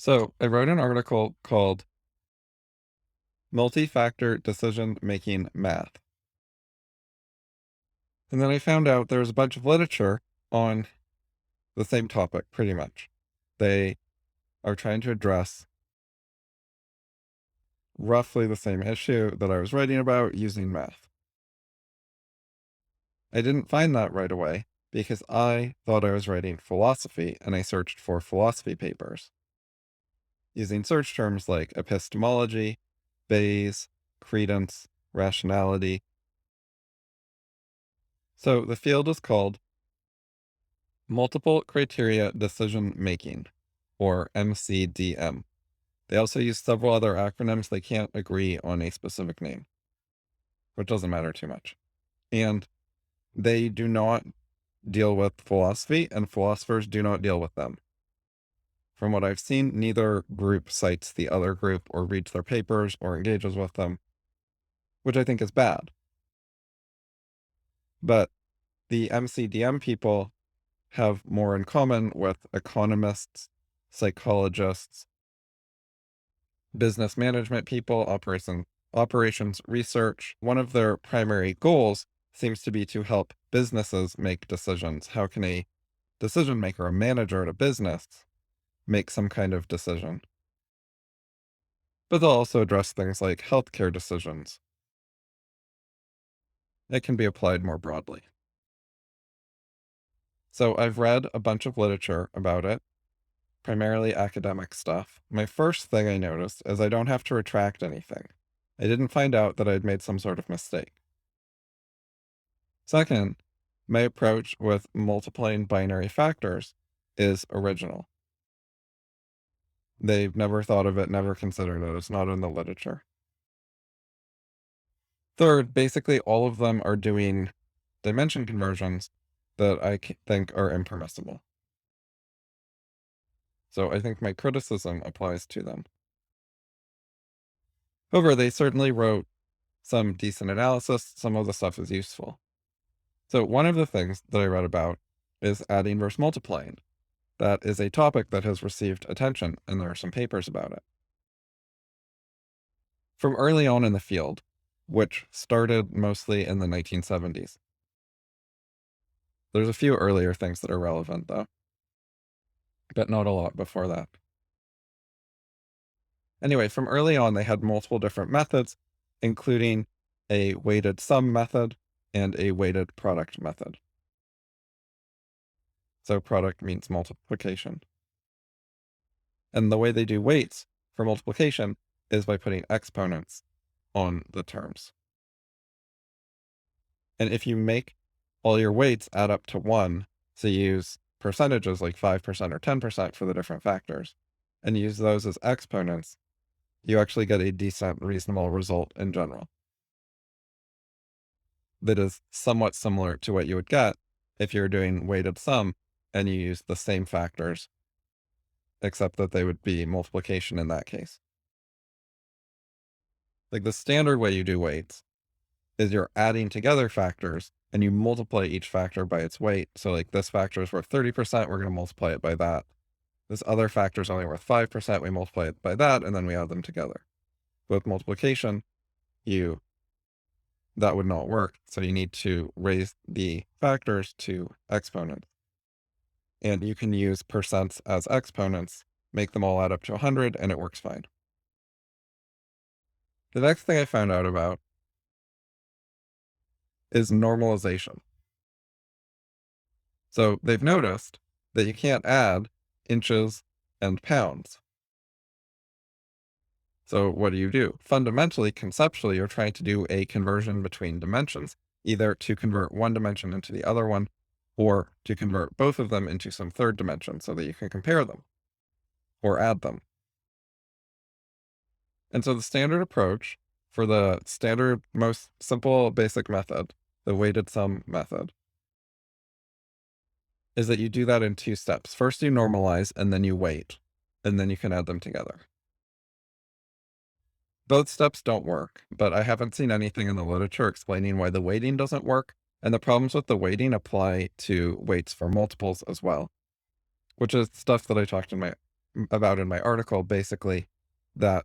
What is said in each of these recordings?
So I wrote an article called Multi-Factor Decision-Making Math. And then I found out there was a bunch of literature on the same topic, pretty much. They are trying to address roughly the same issue that I was writing about using math. I didn't find that right away because I thought I was writing philosophy and I searched for philosophy papers using search terms like epistemology, Bayes, credence, rationality. So the field is called multiple criteria decision making, or MCDM. They also use several other acronyms. They can't agree on a specific name, which doesn't matter too much. And they do not deal with philosophy, and philosophers do not deal with them. From what I've seen, neither group cites the other group or reads their papers or engages with them, which I think is bad. But the MCDM people have more in common with economists, psychologists, business management people, operations research. One of their primary goals seems to be to help businesses make decisions. How can a decision maker, a manager at a business, make some kind of decision? But they'll also address things like healthcare decisions. It can be applied more broadly. So I've read a bunch of literature about it, primarily academic stuff. My first thing I noticed is I don't have to retract anything. I didn't find out that I'd made some sort of mistake. Second, my approach with multiplying binary factors is original. They've never thought of it, never considered it. It's not in the literature. Third, basically all of them are doing dimension conversions that I think are impermissible. So I think my criticism applies to them. However, they certainly wrote some decent analysis. Some of the stuff is useful. So one of the things that I read about is adding versus multiplying. That is a topic that has received attention, and there are some papers about it. From early on in the field, which started mostly in the 1970s. There's a few earlier things that are relevant, though, but not a lot before that. Anyway, from early on, they had multiple different methods, including a weighted sum method and a weighted product method. So product means multiplication. And the way they do weights for multiplication is by putting exponents on the terms. And if you make all your weights add up to 1, so you use percentages like 5% or 10% for the different factors, and use those as exponents, you actually get a decent, reasonable result in general. That is somewhat similar to what you would get if you're doing weighted sum and you use the same factors, except that they would be multiplication in that case. Like the standard way you do weights is you're adding together factors and you multiply each factor by its weight. So like this factor is worth 30%, we're going to multiply it by that. This other factor is only worth 5%, we multiply it by that, and then we add them together. With multiplication, that would not work. So you need to raise the factors to exponents. And you can use percents as exponents, make them all add up to 100, and it works fine. The next thing I found out about is normalization. So they've noticed that you can't add inches and pounds. So what do? Fundamentally, conceptually, you're trying to do a conversion between dimensions, either to convert one dimension into the other one, or to convert both of them into some third dimension so that you can compare them or add them. And so the standard approach for the standard, most simple, basic method, the weighted sum method, is that you do that in 2 steps. First, you normalize, and then you weight, and then you can add them together. Both steps don't work, but I haven't seen anything in the literature explaining why the weighting doesn't work, and the problems with the weighting apply to weights for multiples as well, which is stuff that I talked in my about in my article, basically, that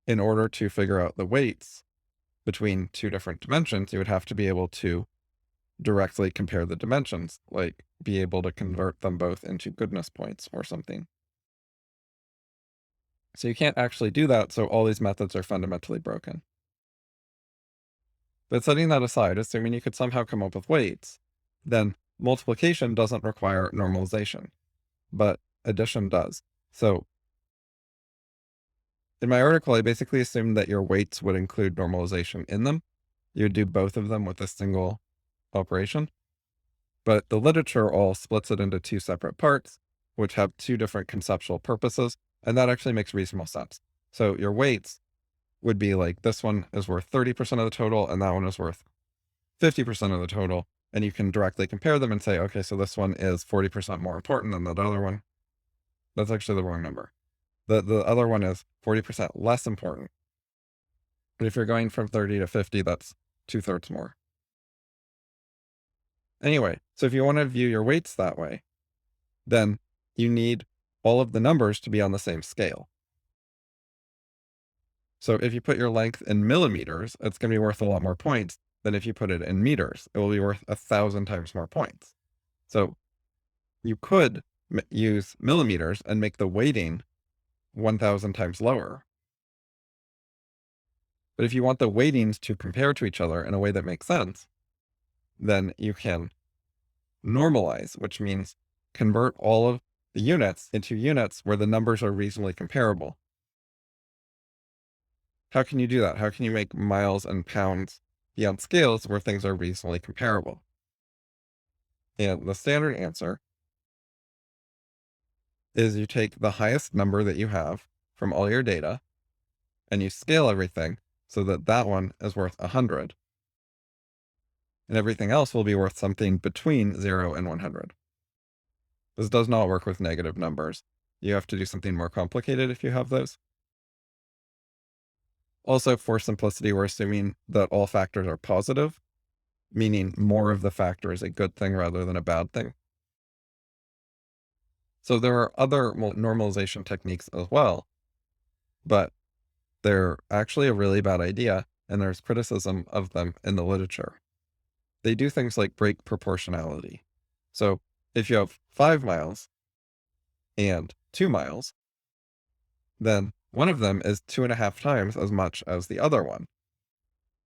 in order to figure out the weights between two different dimensions, you would have to be able to directly compare the dimensions, like be able to convert them both into goodness points or something. So you can't actually do that, so all these methods are fundamentally broken. But setting that aside, assuming you could somehow come up with weights, then multiplication doesn't require normalization, but addition does. So in my article, I basically assumed that your weights would include normalization in them. You would do both of them with a single operation. But the literature all splits it into two separate parts, which have two different conceptual purposes, and that actually makes reasonable sense. So your weights would be like, this one is worth 30% of the total, and that one is worth 50% of the total. And you can directly compare them and say, okay, so this one is 40% more important than that other one. That's actually the wrong number. The other one is 40% less important. But if you're going from 30 to 50, that's 2/3 more. Anyway, so if you want to view your weights that way, then you need all of the numbers to be on the same scale. So if you put your length in millimeters, it's going to be worth a lot more points than if you put it in meters. It will be worth 1,000 times more points. So you could use millimeters and make the weighting 1,000 times lower. But if you want the weightings to compare to each other in a way that makes sense, then you can normalize, which means convert all of the units into units where the numbers are reasonably comparable. How can you do that? How can you make miles and pounds be on scales where things are reasonably comparable? And the standard answer is you take the highest number that you have from all your data and you scale everything so that that one is worth 100. And everything else will be worth something between 0 and 100. This does not work with negative numbers. You have to do something more complicated if you have those. Also, for simplicity, we're assuming that all factors are positive, meaning more of the factor is a good thing rather than a bad thing. So there are other normalization techniques as well, but they're actually a really bad idea, and there's criticism of them in the literature. They do things like break proportionality. So if you have 5 miles and 2 miles, then one of them is 2.5 times as much as the other one.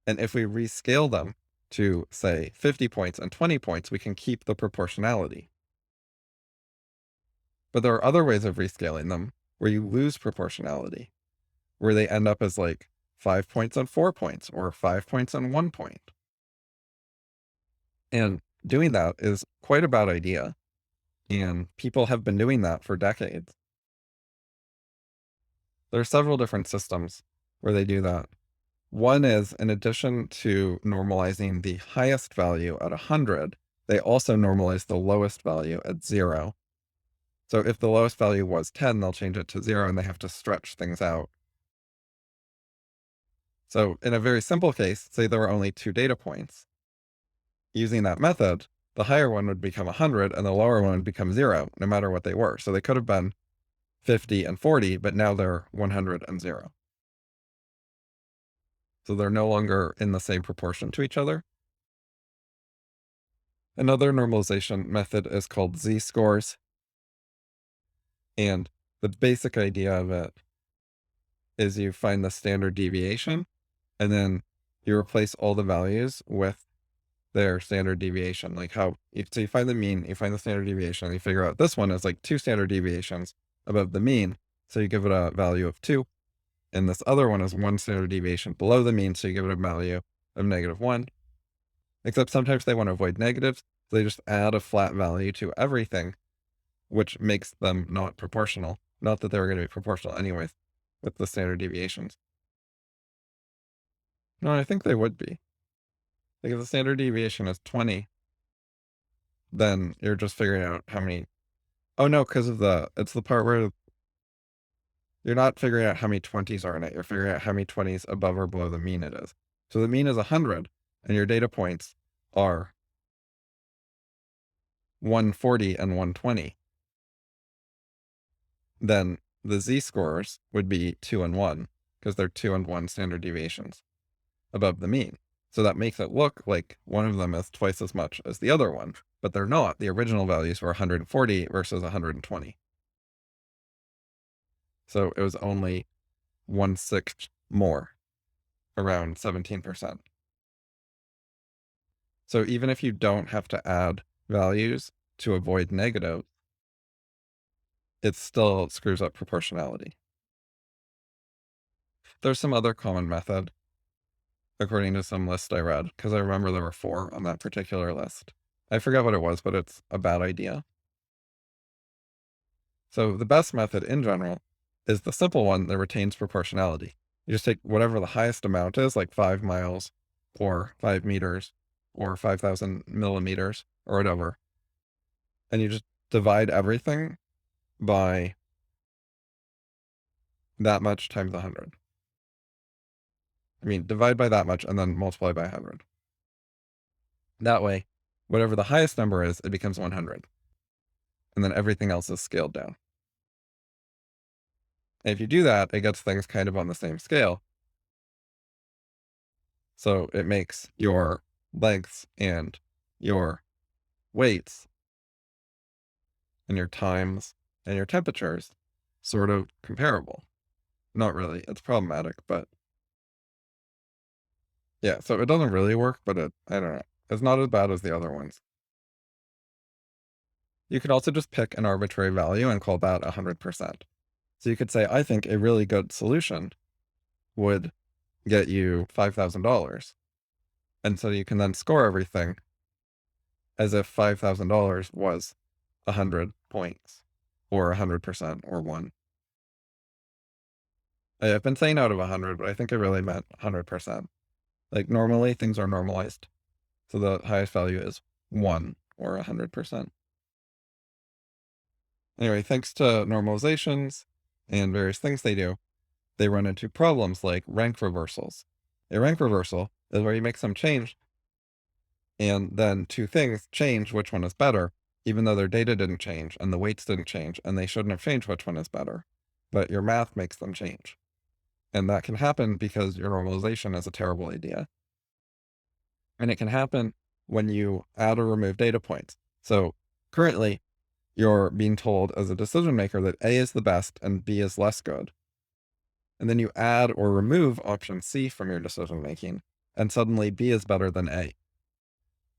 And if we rescale them to, say, 50 points and 20 points, we can keep the proportionality. But there are other ways of rescaling them where you lose proportionality, where they end up as like 5 points and 4 points, or 5 points and 1 point. And doing that is quite a bad idea. And people have been doing that for decades. There are several different systems where they do that. One is, in addition to normalizing the highest value at 100, they also normalize the lowest value at 0. So if the lowest value was 10, they'll change it to 0 and they have to stretch things out. So in a very simple case, say there were only 2 data points. Using that method, the higher one would become 100 and the lower one would become 0, no matter what they were. So they could have been 50 and 40, but now they're 100 and 0. So they're no longer in the same proportion to each other. Another normalization method is called z-scores. And the basic idea of it is you find the standard deviation, and then you replace all the values with their standard deviation. Like so you find the mean, you find the standard deviation, and you figure out this one is like 2 standard deviations above the mean. So you give it a value of 2. And this other one is 1 standard deviation below the mean. So you give it a value of -1. Except sometimes they want to avoid negatives. So they just add a flat value to everything, which makes them not proportional. Not that they were going to be proportional anyways with the standard deviations. No, I think they would be. Like if the standard deviation is 20, then you're just figuring out how many. Oh no, because it's the part where you're not figuring out how many 20s are in it. You're figuring out how many 20s above or below the mean it is. So the mean is 100, and your data points are 140 and 120. then the z-scores would be 2 and 1, because they're 2 and 1 standard deviations above the mean. So that makes it look like one of them is twice as much as the other one, but they're not. The original values were 140 versus 120. So it was only 1/6 more, around 17%. So even if you don't have to add values to avoid negative, it still screws up proportionality. There's some other common method, according to some list I read, because I remember there were 4 on that particular list. I forget what it was, but it's a bad idea. So the best method in general is the simple one that retains proportionality. You just take whatever the highest amount is, like 5 miles or 5 meters or 5,000 millimeters or whatever, and you just divide everything by that much times 100. I mean, divide by that much and then multiply by 100. That way, whatever the highest number is, it becomes 100. And then everything else is scaled down. And if you do that, it gets things kind of on the same scale. So it makes your lengths and your weights and your times and your temperatures sort of comparable. Not really. It's problematic, but yeah, so it doesn't really work, but I don't know. It's not as bad as the other ones. You could also just pick an arbitrary value and call that 100%. So you could say, I think a really good solution would get you $5,000. And so you can then score everything as if $5,000 was 100 points or 100% or 1. I've been saying out of 100, but I think I really meant 100%. Like normally things are normalized. So the highest value is 1 or 100%. Anyway, thanks to normalizations and various things they do, they run into problems like rank reversals. A rank reversal is where you make some change and then 2 things change which one is better, even though their data didn't change and the weights didn't change and they shouldn't have changed which one is better. But your math makes them change. And that can happen because your normalization is a terrible idea. And it can happen when you add or remove data points. So currently, you're being told as a decision maker that A is the best and B is less good. And then you add or remove option C from your decision making, and suddenly B is better than A.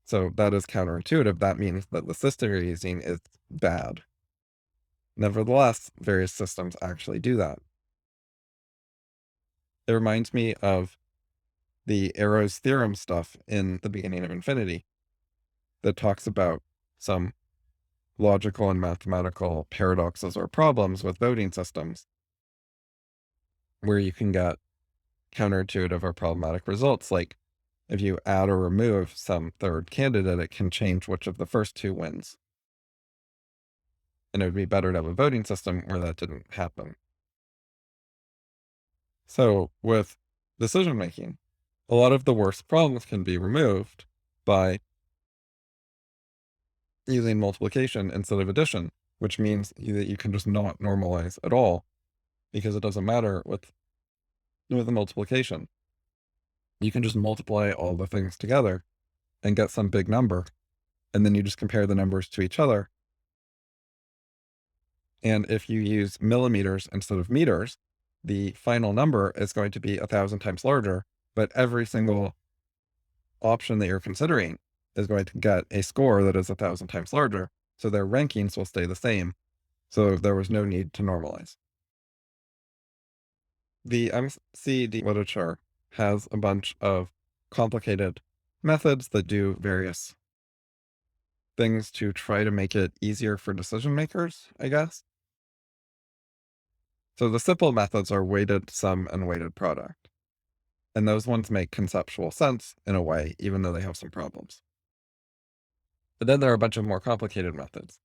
So that is counterintuitive. That means that the system you're using is bad. Nevertheless, various systems actually do that. It reminds me of the Arrow's theorem stuff in the beginning of Infinity that talks about some logical and mathematical paradoxes or problems with voting systems where you can get counterintuitive or problematic results. Like if you add or remove some third candidate, it can change which of the first 2 wins. And it would be better to have a voting system where that didn't happen. So with decision making, a lot of the worst problems can be removed by using multiplication instead of addition, which means that you can just not normalize at all because it doesn't matter with the multiplication. You can just multiply all the things together and get some big number, and then you just compare the numbers to each other. And if you use millimeters instead of meters, the final number is going to be 1,000 times larger, but every single option that you're considering is going to get a score that is 1,000 times larger, so their rankings will stay the same. So there was no need to normalize. The MCDM literature has a bunch of complicated methods that do various things to try to make it easier for decision makers, I guess. So the simple methods are weighted sum and weighted product. And those ones make conceptual sense in a way, even though they have some problems. But then there are a bunch of more complicated methods.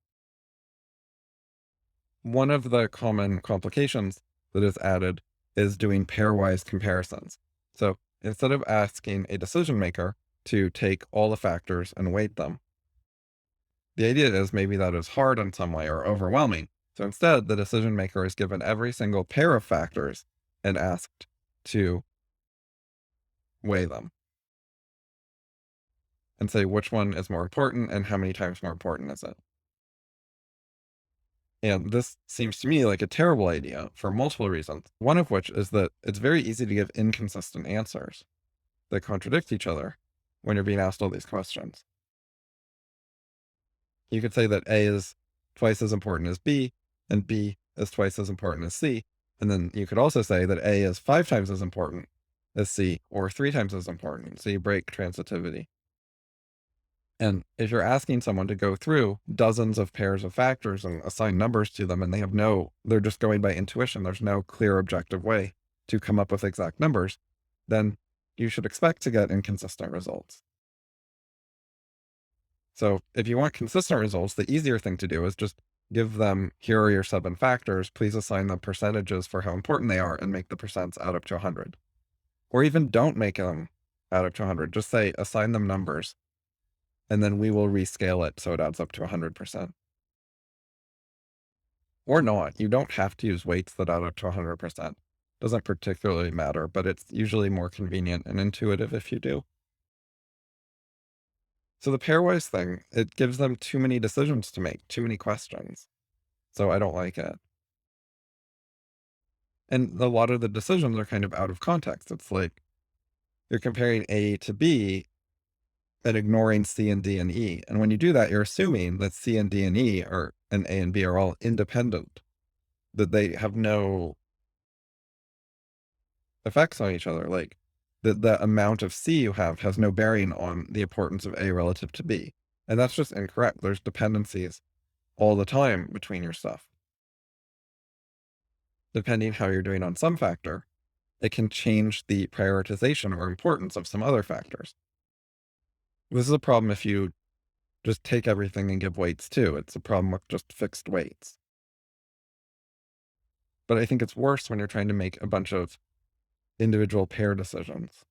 One of the common complications that is added is doing pairwise comparisons. So instead of asking a decision maker to take all the factors and weight them, the idea is maybe that is hard in some way or overwhelming. So instead, the decision maker is given every single pair of factors and asked to weigh them and say which one is more important and how many times more important is it. And this seems to me like a terrible idea for multiple reasons. One of which is that it's very easy to give inconsistent answers that contradict each other when you're being asked all these questions. You could say that A is twice as important as B, and B is twice as important as C. And then you could also say that A is 5 times as important as C, or 3 times as important. So you break transitivity. And if you're asking someone to go through dozens of pairs of factors and assign numbers to them, and they're just going by intuition, there's no clear objective way to come up with exact numbers, then you should expect to get inconsistent results. So if you want consistent results, the easier thing to do is just give them, here are your 7 factors, please assign them percentages for how important they are and make the percents add up to 100. Or even don't make them add up to 100, just say assign them numbers, and then we will rescale it so it adds up to 100%. Or not, you don't have to use weights that add up to 100%. Doesn't particularly matter, but it's usually more convenient and intuitive if you do. So the pairwise thing, it gives them too many decisions to make, too many questions. So I don't like it. And a lot of the decisions are kind of out of context. It's like you're comparing A to B and ignoring C and D and E. And when you do that, you're assuming that C and D and E and A and B are all independent, that they have no effects on each other. Like the amount of C you have has no bearing on the importance of A relative to B. And that's just incorrect. There's dependencies all the time between your stuff. Depending how you're doing on some factor, it can change the prioritization or importance of some other factors. This is a problem if you just take everything and give weights too. It's a problem with just fixed weights. But I think it's worse when you're trying to make a bunch of individual pair decisions,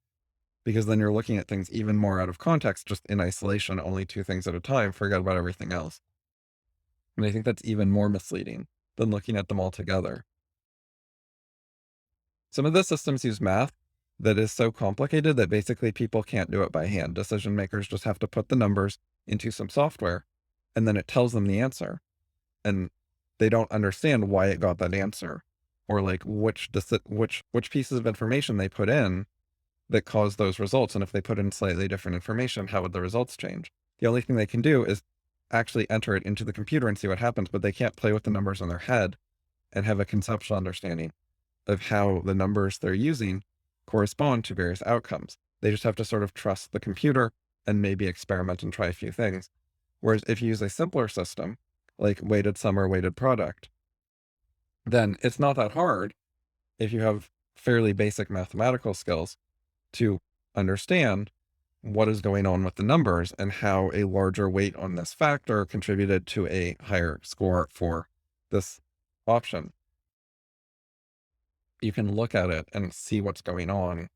because then you're looking at things even more out of context, just in isolation, only 2 things at a time, forget about everything else. And I think that's even more misleading than looking at them all together. Some of the systems use math that is so complicated that basically people can't do it by hand. Decision makers just have to put the numbers into some software, and then it tells them the answer. And they don't understand why it got that answer, or like which pieces of information they put in that caused those results. And if they put in slightly different information, how would the results change? The only thing they can do is actually enter it into the computer and see what happens, but they can't play with the numbers in their head and have a conceptual understanding of how the numbers they're using correspond to various outcomes. They just have to sort of trust the computer and maybe experiment and try a few things. Whereas if you use a simpler system, like weighted sum or weighted product, then it's not that hard, if you have fairly basic mathematical skills, to understand what is going on with the numbers and how a larger weight on this factor contributed to a higher score for this option. You can look at it and see what's going on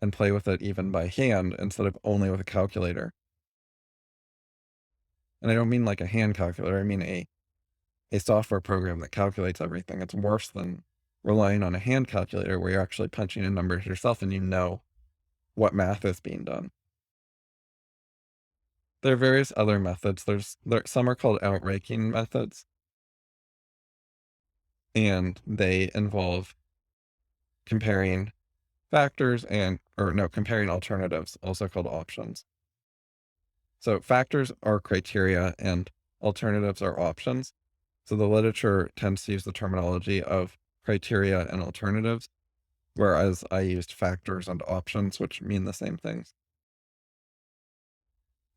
and play with it even by hand instead of only with a calculator. And I don't mean like a hand calculator, I mean a software program that calculates everything. It's worse than relying on a hand calculator where you're actually punching in numbers yourself and you know what math is being done. There are various other methods. Some are called outranking methods, and they involve comparing factors comparing alternatives, also called options. So factors are criteria and alternatives are options. So the literature tends to use the terminology of criteria and alternatives, whereas I used factors and options, which mean the same things.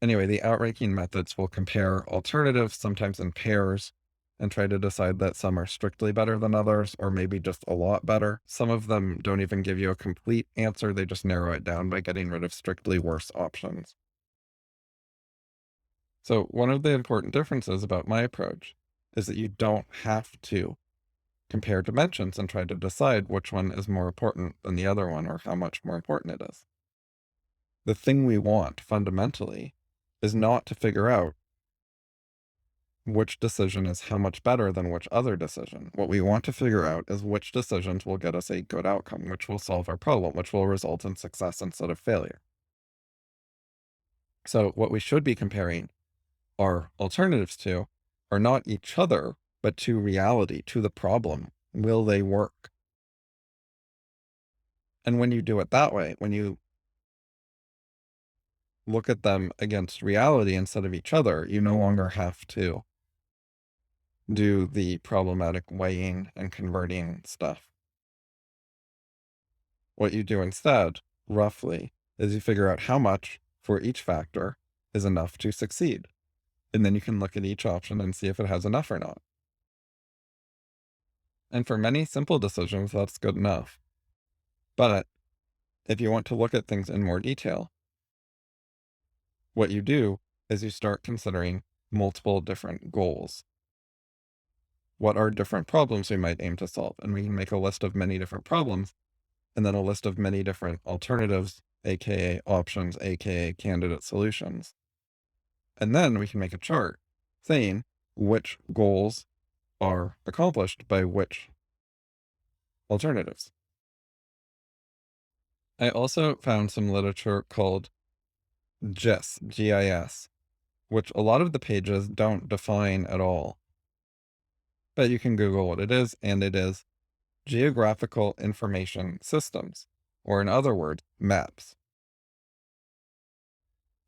Anyway, the outranking methods will compare alternatives, sometimes in pairs, and try to decide that some are strictly better than others, or maybe just a lot better. Some of them don't even give you a complete answer, they just narrow it down by getting rid of strictly worse options. So one of the important differences about my approach is that you don't have to compare dimensions and try to decide which one is more important than the other one or how much more important it is. The thing we want fundamentally is not to figure out which decision is how much better than which other decision. What we want to figure out is which decisions will get us a good outcome, which will solve our problem, which will result in success instead of failure. So what we should be comparing our alternatives to are not each other, but to reality, to the problem. Will they work? And when you do it that way, when you look at them against reality instead of each other, you no longer have to do the problematic weighing and converting stuff. What you do instead, roughly, is you figure out how much for each factor is enough to succeed. And then you can look at each option and see if it has enough or not. And for many simple decisions, that's good enough. But if you want to look at things in more detail, what you do is you start considering multiple different goals. What are different problems we might aim to solve? And we can make a list of many different problems, and then a list of many different alternatives, aka options, aka candidate solutions. And then we can make a chart saying which goals are accomplished by which alternatives. I also found some literature called GIS, GIS, which a lot of the pages don't define at all. But you can Google what it is, and it is Geographical Information Systems, or in other words, maps.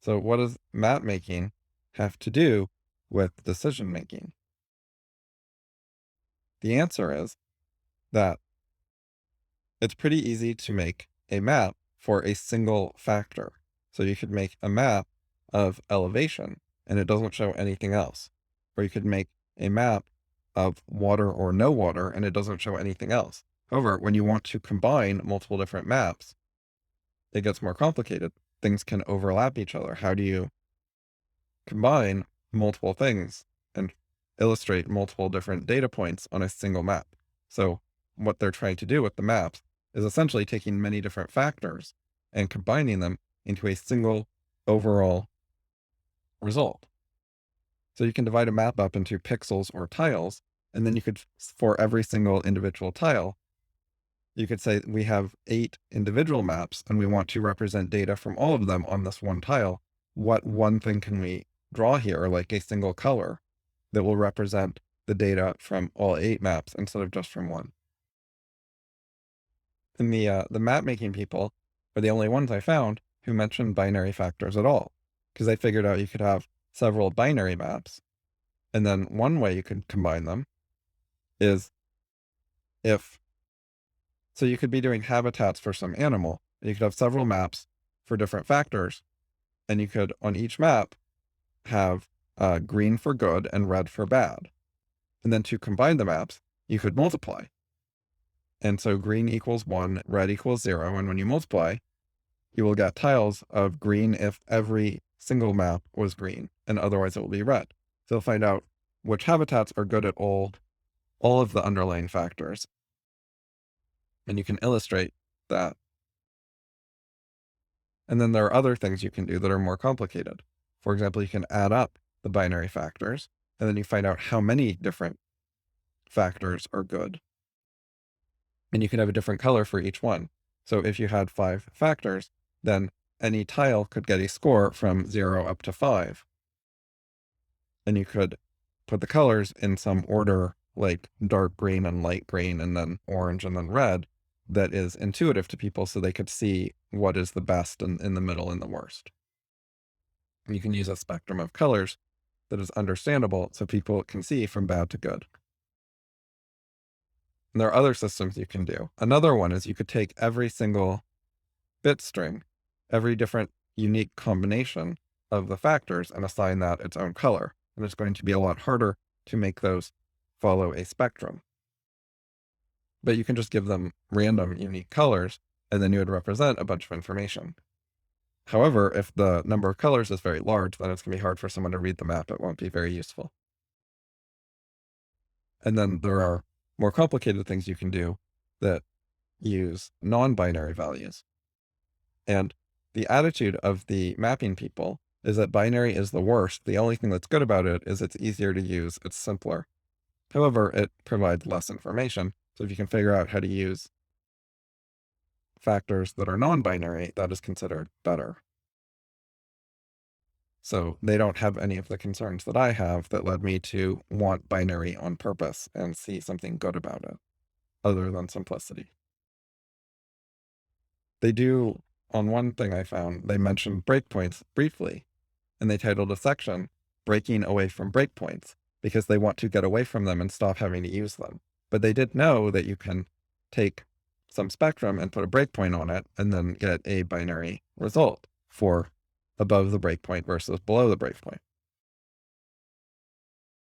So what does map making have to do with decision making? The answer is that it's pretty easy to make a map for a single factor. So you could make a map of elevation and it doesn't show anything else. Or you could make a map of water or no water and it doesn't show anything else. However, when you want to combine multiple different maps, it gets more complicated. Things can overlap each other. How do you combine multiple things and illustrate multiple different data points on a single map? So what they're trying to do with the maps is essentially taking many different factors and combining them into a single overall result. So you can divide a map up into pixels or tiles, and then you could, for every single individual tile, you could say we have 8 individual maps and we want to represent data from all of them on this one tile. What one thing can we draw here, like a single color, that will represent the data from all 8 maps instead of just from one? And the map making people are the only ones I found who mentioned binary factors at all, because I figured out you could have several binary maps. And then one way you could combine them is so you could be doing habitats for some animal, and you could have several maps for different factors, and you could, on each map, have green for good and red for bad. And then to combine the maps, you could multiply. And so green equals 1, red equals 0, and when you multiply, you will get tiles of green if every single map was green, and otherwise it will be red. So you'll find out which habitats are good at all of the underlying factors. And you can illustrate that. And then there are other things you can do that are more complicated. For example, you can add up the binary factors, and then you find out how many different factors are good. And you can have a different color for each one. So if you had 5 factors, then any tile could get a score from 0 up to 5. And you could put the colors in some order, like dark green and light green, and then orange and then red, that is intuitive to people so they could see what is the best and in the middle and the worst. And you can use a spectrum of colors that is understandable so people can see from bad to good. And there are other systems you can do. Another one is you could take every single bit string, every different unique combination of the factors, and assign that its own color. And it's going to be a lot harder to make those follow a spectrum. But you can just give them random unique colors, and then you would represent a bunch of information. However, if the number of colors is very large, then it's going to be hard for someone to read the map. It won't be very useful. And then there are more complicated things you can do that use non-binary values. And the attitude of the mapping people is that binary is the worst. The only thing that's good about it is it's easier to use, it's simpler. However, it provides less information. So if you can figure out how to use factors that are non-binary, that is considered better. So they don't have any of the concerns that I have that led me to want binary on purpose and see something good about it, other than simplicity. They do, on one thing I found, they mentioned breakpoints briefly, and they titled a section, Breaking Away from Breakpoints, because they want to get away from them and stop having to use them. But they did know that you can take some spectrum and put a breakpoint on it and then get a binary result for above the breakpoint versus below the breakpoint.